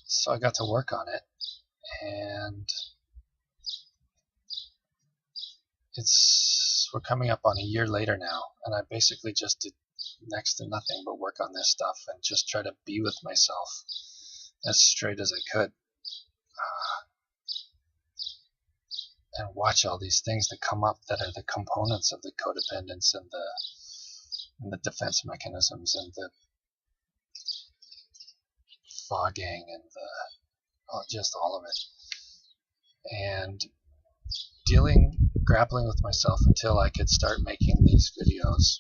So I got to work on it, and we're coming up on a year later now, and I basically just did next to nothing but work on this stuff and just try to be with myself as straight as I could, and watch all these things that come up that are the components of the codependence and the defense mechanisms and the fogging and just all of it, and grappling with myself until I could start making these videos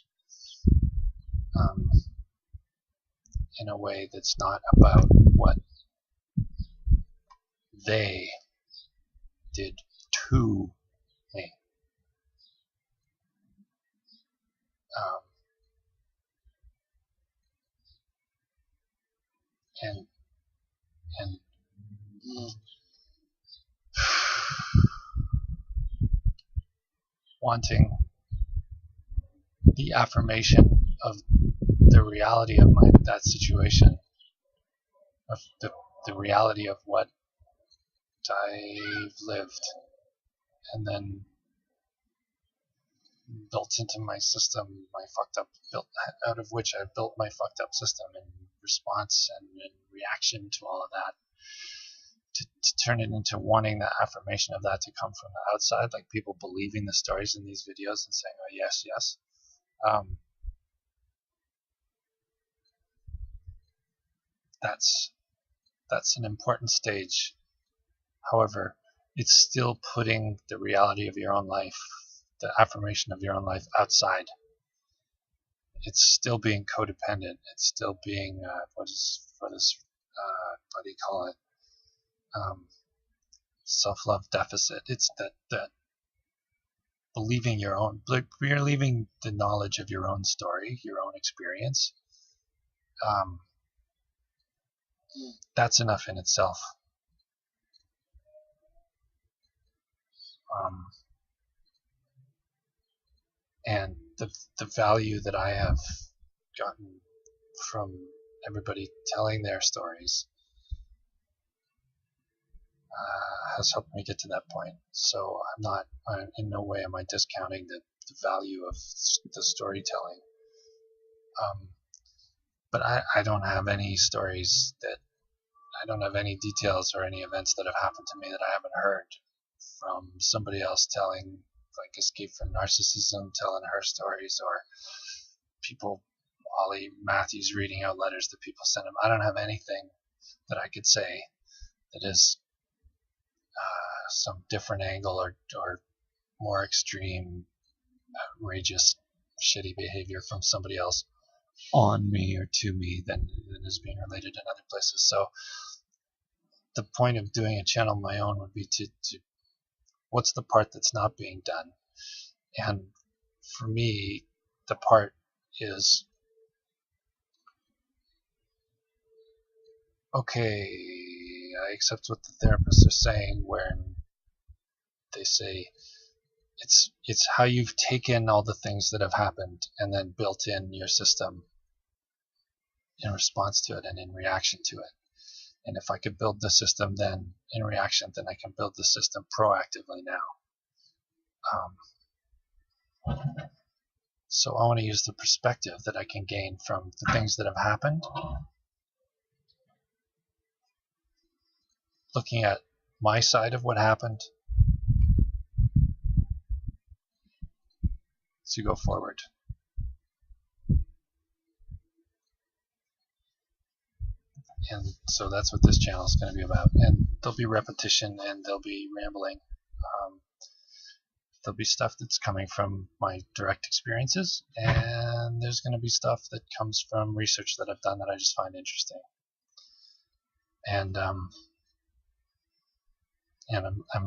in a way that's not about what they did to me. And wanting the affirmation of the reality of that situation, of the reality of what I've lived, and then built into my system, out of which I built my fucked up system in response and in reaction to all of that, to turn it into wanting the affirmation of that to come from the outside, like people believing the stories in these videos and saying, oh yes, yes. That's an important stage. However, it's still putting the reality of your own life, the affirmation of your own life, outside. It's still being codependent. It's still being what do you call it? Self-love deficit. It's that believing you're leaving the knowledge of your own story, your own experience. That's enough in itself. And the value that I have gotten from everybody telling their stories has helped me get to that point. So in no way am I discounting the value of the storytelling. But I don't have any stories I don't have any details or any events that have happened to me that I haven't heard from somebody else telling, like Escape from Narcissism, telling her stories, or people, Ollie Matthews reading out letters that people send him. I don't have anything that I could say that is some different angle or more extreme, outrageous, shitty behavior from somebody else on me or to me than is being related in other places. So the point of doing a channel of my own would be to what's the part that's not being done? And for me, the part is, okay, I accept what the therapists are saying when they say it's how you've taken all the things that have happened and then built in your system in response to it and in reaction to it. And if I could build the system then in reaction, then I can build the system proactively now. So I want to use the perspective that I can gain from the things that have happened, looking at my side of what happened, to go forward. And so that's what this channel is going to be about. And there'll be repetition and there'll be rambling. There'll be stuff that's coming from my direct experiences, and there's going to be stuff that comes from research that I've done that I just find interesting. And I'm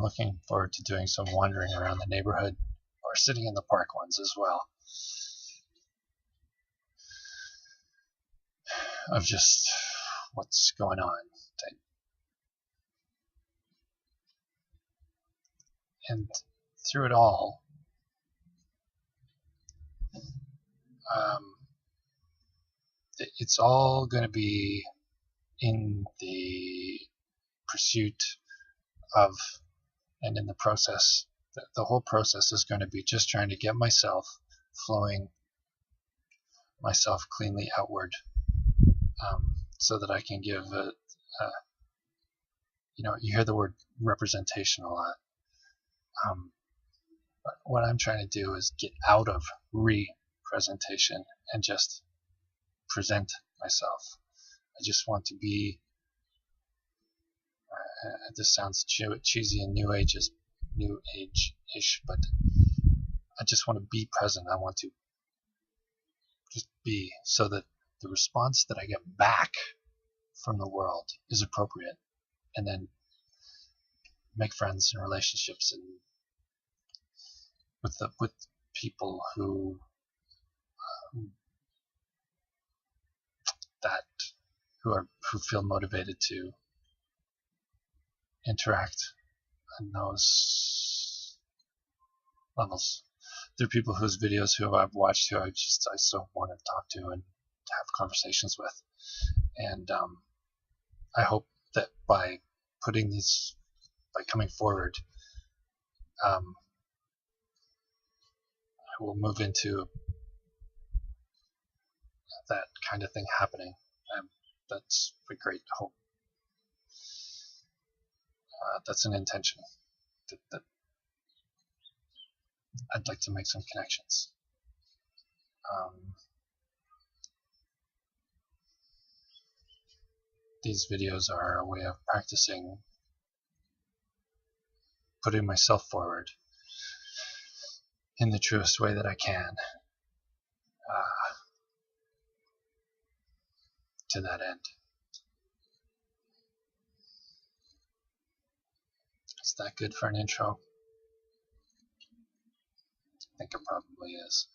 looking forward to doing some wandering around the neighborhood or sitting in the park ones as well, of just what's going on. And through it all, it's all going to be in the pursuit of, and in the process, the whole process is going to be just trying to get myself flowing, myself cleanly outward, so that I can give you hear the word representation a lot. But what I'm trying to do is get out of representation and just present myself. I just want to be, this sounds cheesy and new age-ish, but I just want to be present. I want to just be, so that the response that I get back from the world is appropriate, and then make friends and relationships and with people who feel motivated to interact on those levels. There are people whose videos who I've watched who I so want to talk to and to have conversations with, and I hope that by coming forward, I will move into that kind of thing happening. That's a great hope. That's an intention. That I'd like to make some connections. These videos are a way of practicing putting myself forward in the truest way that I can, to that end. Is that good for an intro? I think it probably is.